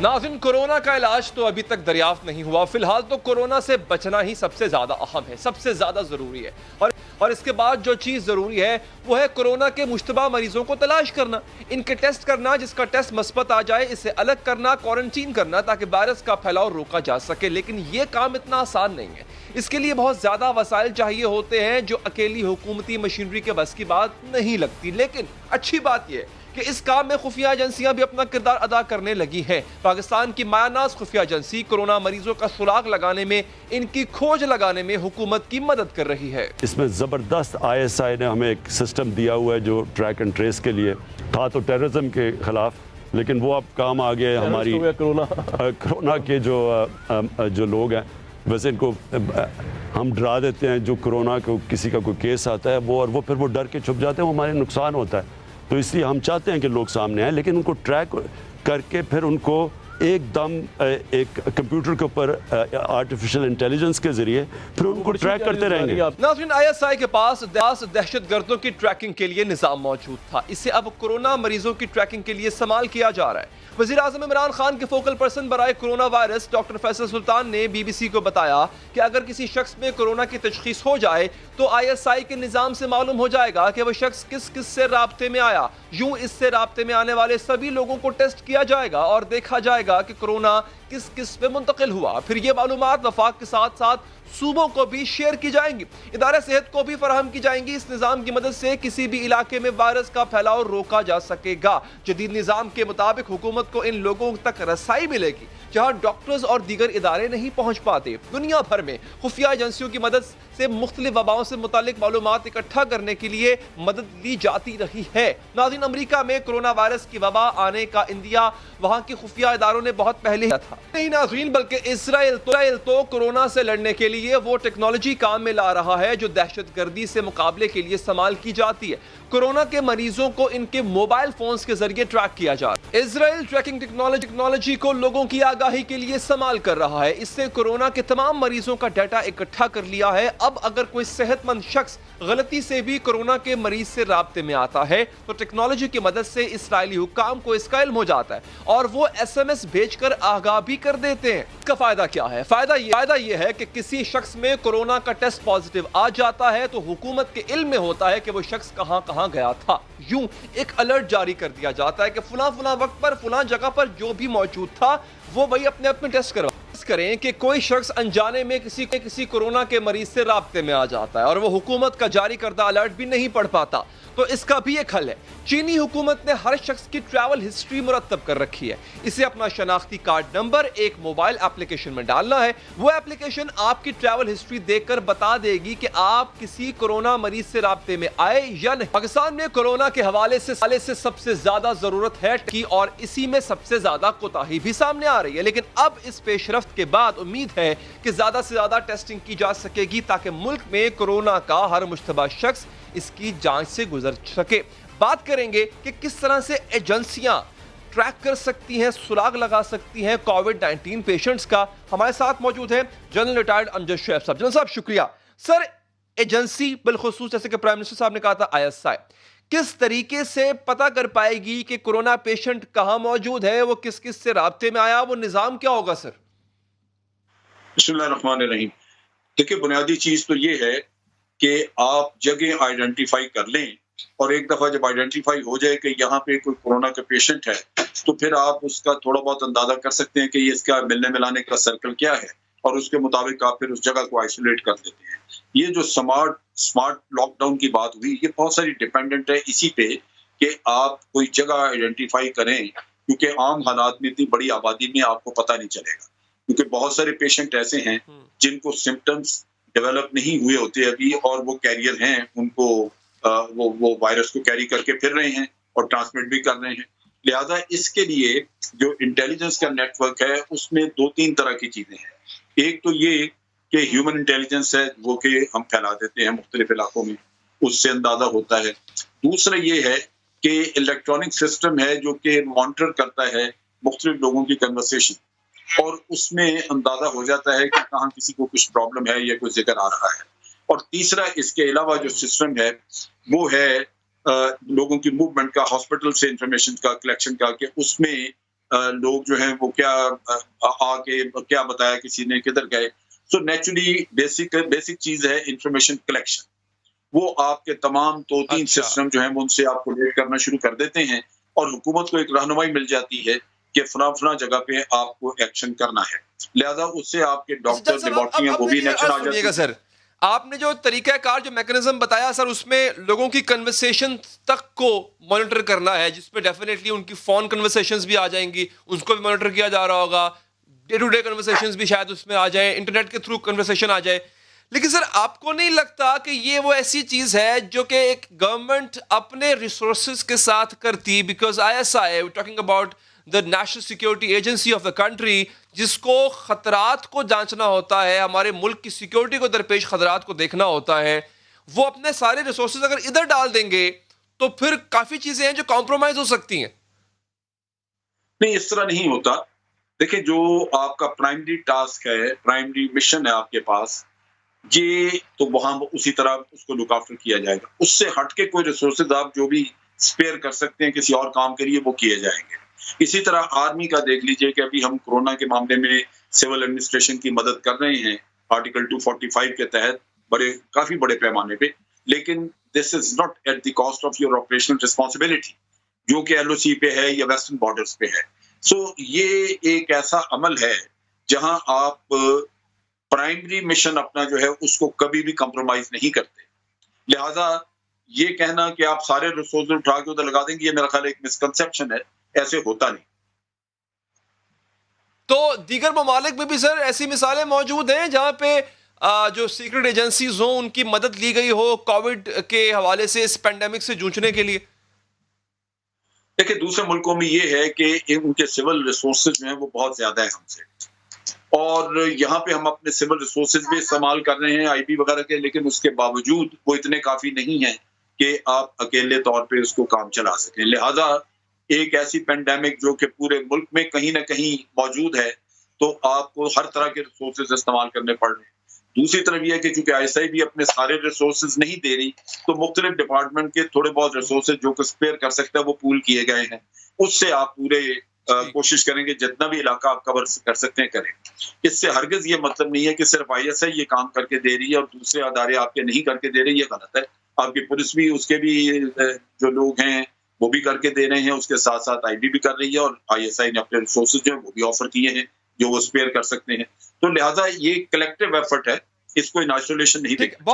नाज़रीन, कोरोना का इलाज तो अभी तक दरियाफ्त नहीं हुआ। फिलहाल तो कोरोना से बचना ही सबसे ज्यादा अहम है, सबसे ज्यादा जरूरी है। और इसके बाद जो चीज जरूरी है वो है कोरोना के मुश्तबा मरीजों को तलाश करना, इनके टेस्ट करना, जिसका टेस्ट मस्बत आ जाए इसे अलग करना, क्वारंटीन करना, ताकि वायरस का फैलाव रोका जा सके। लेकिन ये काम इतना आसान नहीं है, इसके लिए बहुत ज्यादा वसाइल चाहिए होते हैं जो अकेली हुकूमती मशीनरी के बस की बात नहीं लगती। लेकिन अच्छी बात यह कि इस काम में खुफिया एजेंसियां भी अपना किरदार अदा करने लगी हैं। पाकिस्तान की मायानाज खुफिया एजेंसी कोरोना मरीजों का सुराग लगाने में, इनकी खोज लगाने में हुकूमत की मदद कर रही है। इसमें ज़बरदस्त ISI ने हमें एक सिस्टम दिया हुआ है जो ट्रैक एंड ट्रेस के लिए था, तो टेररिज्म के खिलाफ, लेकिन वो अब काम आ गया है हमारी कोरोना के जो लोग हैं। वैसे इनको हम डरा देते हैं, जो कोरोना को किसी का कोई केस आता है वो फिर वो डर के छुप जाते हैं, वो हमारे नुकसान होता है। तो इसलिए हम चाहते हैं कि लोग सामने आए, लेकिन उनको ट्रैक करके फिर उनको एकदम एक कंप्यूटर के ऊपर आर्टिफिशियल इंटेलिजेंस के जरिए फिर उनको ट्रैक करते रहेंगे। नाज़रीन, ISI के पास दहशतगर्दों की ट्रैकिंग के लिए निज़ाम मौजूद था, इसे अब कोरोना मरीजों की ट्रैकिंग के लिए इस्तेमाल किया जा रहा है। वज़ीर आज़म इमरान खान के फोकल पर्सन बराए corona virus doctor Faisal Sultan ने BBC को बताया कि अगर किसी शख्स में कोरोना की तशखीस हो जाए तो ISI के निज़ाम से मालूम हो जाएगा कि वह शख्स किस किस से राब्ते में आया। यूं इससे राब्ते में आने वाले सभी लोगों को टेस्ट किया जाएगा और देखा जाएगा कि कोरोना किस किस पे मुंतकिल हुआ। फिर ये मालूमात वफाक के साथ साथ सूबों को भी शेयर की जाएंगी, इदारे सेहत को भी फराहम की जाएंगी। इस निज़ाम की मदद से किसी भी इलाके में वायरस का फैलाव रोका जा सकेगा। जदीद निज़ाम के मुताबिक हुकूमत को इन लोगों तक रसाई मिलेगी जहां डॉक्टर्स और दीगर इदारे नहीं पहुंच पाते। दुनिया भर में खुफिया एजेंसियों की मदद से मुख्तलिफ वबाओं से मुतालिक मालूमात इकट्ठा करने के लिए मदद ली जाती रही है। नाज़रीन, अमरीका में कोरोना वायरस की वबा आने का इंदिया वहां के खुफिया इदारों ने बहुत पहले किया था। नहीं नाज़रीन, बल्कि इसराइल तो कोरोना से लड़ने के लिए वो टेक्नोलॉजी काम में ला रहा है जो दहशतगर्दी से मुकाबले के लिए इस्तेमाल की जाती है। कोरोना के मरीजों को इनके मोबाइल फोन्स के जरिए ट्रैक किया जा रहा है। इसराइल ट्रैकिंग टेक्नोलॉजी को लोगों की आगाही के लिए इस्तेमाल कर रहा है। इससे कोरोना के तमाम मरीजों का डाटा इकट्ठा कर लिया है। अब अगर कोई सेहतमंद शख्स गलती से भी कोरोना के मरीज से राब्ते में आता है तो टेक्नोलॉजी की मदद से इसराइली हुक्काम को इसका इल्म हो जाता है और वो SMS भेजकर आगाह भी कर देते हैं। इसका फायदा क्या है? फायदा ये है कि किसी शख्स में कोरोना का टेस्ट पॉजिटिव आ जाता है तो हुकूमत के इल्म में होता है कि वो शख्स कहां गया था। यूं एक अलर्ट जारी कर दिया जाता है कि फुला वक्त पर फुला जगह पर जो भी मौजूद था वो भाई अपने आप में टेस्ट करें कि कोई शख्स अनजाने में किसी कोरोना के मरीज से राब्ते में आ जाता है और वो हुकूमत का जारी करदा अलर्ट भी नहीं पढ़ पाता, तो इसका भी एक हल है। चीनी हुकूमत ने हर शख्स की ट्रैवल हिस्ट्री मुरतब कर रखी है। इसे अपना शनाख्ती कार्ड नंबर एक मोबाइल एप्लीकेशन में डालना है। वो एप्लीकेशन आपकी ट्रैवल हिस्ट्री देखकर बता देगी कि आप किसी कोरोना मरीज से राब्ते में आए या नहीं। पाकिस्तान में कोरोना के हवाले से सबसे ज्यादा जरूरत है की और इसी में सबसे ज्यादा कोताही भी सामने आ रही है। लेकिन अब इस पेशरफ्त के बाद उम्मीद है कि ज्यादा से ज्यादा टेस्टिंग की जा सकेगी ताकि मुल्क में कोरोना का हर मुश्तबा शख्स इसकी जांच से गुजर सके। बात करेंगे कि किस तरह से एजेंसियां ट्रैक कर सकती हैं, सुराग लगा सकती हैं कोविड-19 पेशेंट्स का। हमारे साथ मौजूद हैं जनरल रिटायर्ड अमजद शुएब साहब। जनरल साहब, शुक्रिया। सर, एजेंसी बिलखुसूस जैसे कि प्राइम मिनिस्टर साहब ने कहा था ISI किस तरीके से पता कर पाएगी कि कोरोना पेशेंट कहां मौजूद है, वो किस किस से राब्ते में आया, वो निजाम क्या होगा? सर, बिस्मिल्लाहिर्रहमानिर्रहीम। देखिए, बुनियादी चीज तो ये है कि आप जगह आइडेंटिफाई कर लें और एक दफा जब आइडेंटिफाई हो जाए कि यहाँ पे कोई कोरोना का पेशेंट है तो फिर आप उसका थोड़ा बहुत अंदाजा कर सकते हैं कि ये इसका मिलने मिलाने का सर्कल क्या है और उसके मुताबिक आप फिर उस जगह को आइसोलेट कर देते हैं। ये जो स्मार्ट लॉकडाउन की बात हुई, ये बहुत सारी डिपेंडेंट है इसी पे कि आप कोई जगह आइडेंटिफाई करें, क्योंकि आम हालात में इतनी बड़ी आबादी में आपको पता नहीं चलेगा, क्योंकि बहुत सारे पेशेंट ऐसे हैं जिनको सिम्टम्स डेवलप नहीं हुए होते अभी और वो कैरियर हैं, उनको वो वायरस को कैरी करके फिर रहे हैं और ट्रांसमिट भी कर रहे हैं। लिहाजा इसके लिए जो इंटेलिजेंस का नेटवर्क है उसमें 2-3 तरह की चीजें हैं। एक तो ये कि ह्यूमन इंटेलिजेंस है वो कि हम फैला देते हैं मुख्तलिफ इलाकों में, उससे अंदाजा होता है। दूसरा ये है कि इलेक्ट्रॉनिक सिस्टम है जो कि मॉनिटर करता है मुख्तलिफ लोगों की कन्वर्सेशन और उसमें अंदाजा हो जाता है कि कहाँ किसी को कुछ प्रॉब्लम है या कोई जिक्र आ रहा है। और तीसरा इसके अलावा जो सिस्टम है वो है लोगों की मूवमेंट का, हॉस्पिटल से इंफॉर्मेशन का कलेक्शन का, कि उसमें लोग जो हैं वो क्या आके क्या बताया किसी ने, किधर गए। सो नेचुरली बेसिक चीज है इंफॉर्मेशन कलेक्शन। वो आपके तमाम 2-3 सिस्टम जो हैं वो उनसे आप कोलेक्ट करना शुरू कर देते हैं और हुकूमत को एक रहनुमाई मिल जाती है कि फला जगह पे आपको एक्शन करना है। लिहाजा उससे आपके डॉक्टर लेबोरेटरी वो भी एक्शन आ जाती है। सर, आपने जो तरीकाकार जो मैकेनिज्म बताया सर, उसमें लोगों की कन्वर्सेशन तक को मॉनिटर करना है, जिसमें डेफिनेटली उनकी फोन कन्वर्सेशंस भी आ जाएंगी, उसको भी मॉनिटर किया जा रहा होगा, डे टू डे कन्वर्सेशंस भी शायद उसमें आ जाए, इंटरनेट के थ्रू कन्वर्सेशन आ जाए। लेकिन सर, आपको नहीं लगता कि ये वो ऐसी चीज है जो कि एक गवर्नमेंट अपने रिसोर्सेज के साथ करती, because ISI talking about the national security agency of the country, जिसको खतरात को जांचना होता है, हमारे मुल्क की सिक्योरिटी को दरपेश खतरात को देखना होता है, वो अपने सारे रिसोर्सेज अगर इधर डाल देंगे तो फिर काफी चीजें हैं जो कॉम्प्रोमाइज हो सकती हैं। नहीं, इस तरह नहीं होता। देखिए, जो आपका प्राइमरी टास्क है, प्राइमरी मिशन है आपके पास, ये तो वहां उसी तरह उसको लुक आफ्टर किया जाएगा। उससे हटके कोई रिसोर्सेज आप जो भी स्पेयर कर सकते हैं किसी और काम के लिए, वो किए जाएंगे। इसी तरह आर्मी का देख लीजिए कि अभी हम कोरोना के मामले में सिविल एडमिनिस्ट्रेशन की मदद कर रहे हैं आर्टिकल 245 के तहत काफी बड़े पैमाने पे, लेकिन this is not at the cost of your operational responsibility, जो कि LOC पे है या वेस्टर्न बॉर्डर्स पे है। सो ये एक ऐसा अमल है जहां आप प्राइमरी मिशन अपना जो है उसको कभी भी कंप्रोमाइज नहीं करते। लिहाजा ये कहना कि आप सारे रिसोर्स उठा के उधर लगा देंगे, ये मेरा ख्याल एक मिसकंसेप्शन है, ऐसे होता नहीं। तो दीगर ममालिक में भी सर ऐसी मिसालें मौजूद हैं जहां पे जो सीक्रेट एजेंसीज हो उनकी मदद ली गई हो कोविड के हवाले से, इस पेंडेमिक से जूझने के लिए? देखिए, दूसरे मुल्कों में ये है कि उनके सिविल रिसोर्सेज जो हैं वो बहुत ज्यादा है हमसे, और यहाँ पे हम अपने सिविल रिसोर्सेज भी इस्तेमाल कर रहे हैं IB वगैरह के, लेकिन उसके बावजूद वो इतने काफी नहीं है कि आप अकेले तौर पे उसको काम चला सकें। लिहाजा एक ऐसी पेंडेमिक जो कि पूरे मुल्क में कहीं ना कहीं मौजूद है, तो आपको हर तरह के रिसोर्सेज इस्तेमाल करने पड़ रहे हैं। दूसरी तरफ यह है कि चूंकि ISI भी अपने सारे रिसोर्सेज नहीं दे रही, तो मुख्तलिफ डिपार्टमेंट के थोड़े बहुत रिसोर्सेज जो कि स्पेयर कर सकता है वो पूल किए गए हैं। उससे आप पूरे कोशिश करेंगे जितना भी इलाका आप कवर कर सकते हैं करें। इससे हरगिज ये मतलब नहीं है कि सिर्फ ISI ये काम करके दे रही है और दूसरे अदारे आपके नहीं करके दे रहे, ये गलत है। आपकी पुलिस भी, उसके भी जो लोग हैं वो भी करके दे रहे हैं, उसके साथ साथ IB भी कर रही है, और ISI ने अपने रिसोर्सेज जो है वो भी ऑफर किए हैं जो वो स्पेयर कर सकते हैं। तो लिहाजा ये कलेक्टिव एफर्ट है, इसको इन आइसोलेशन नहीं देखना।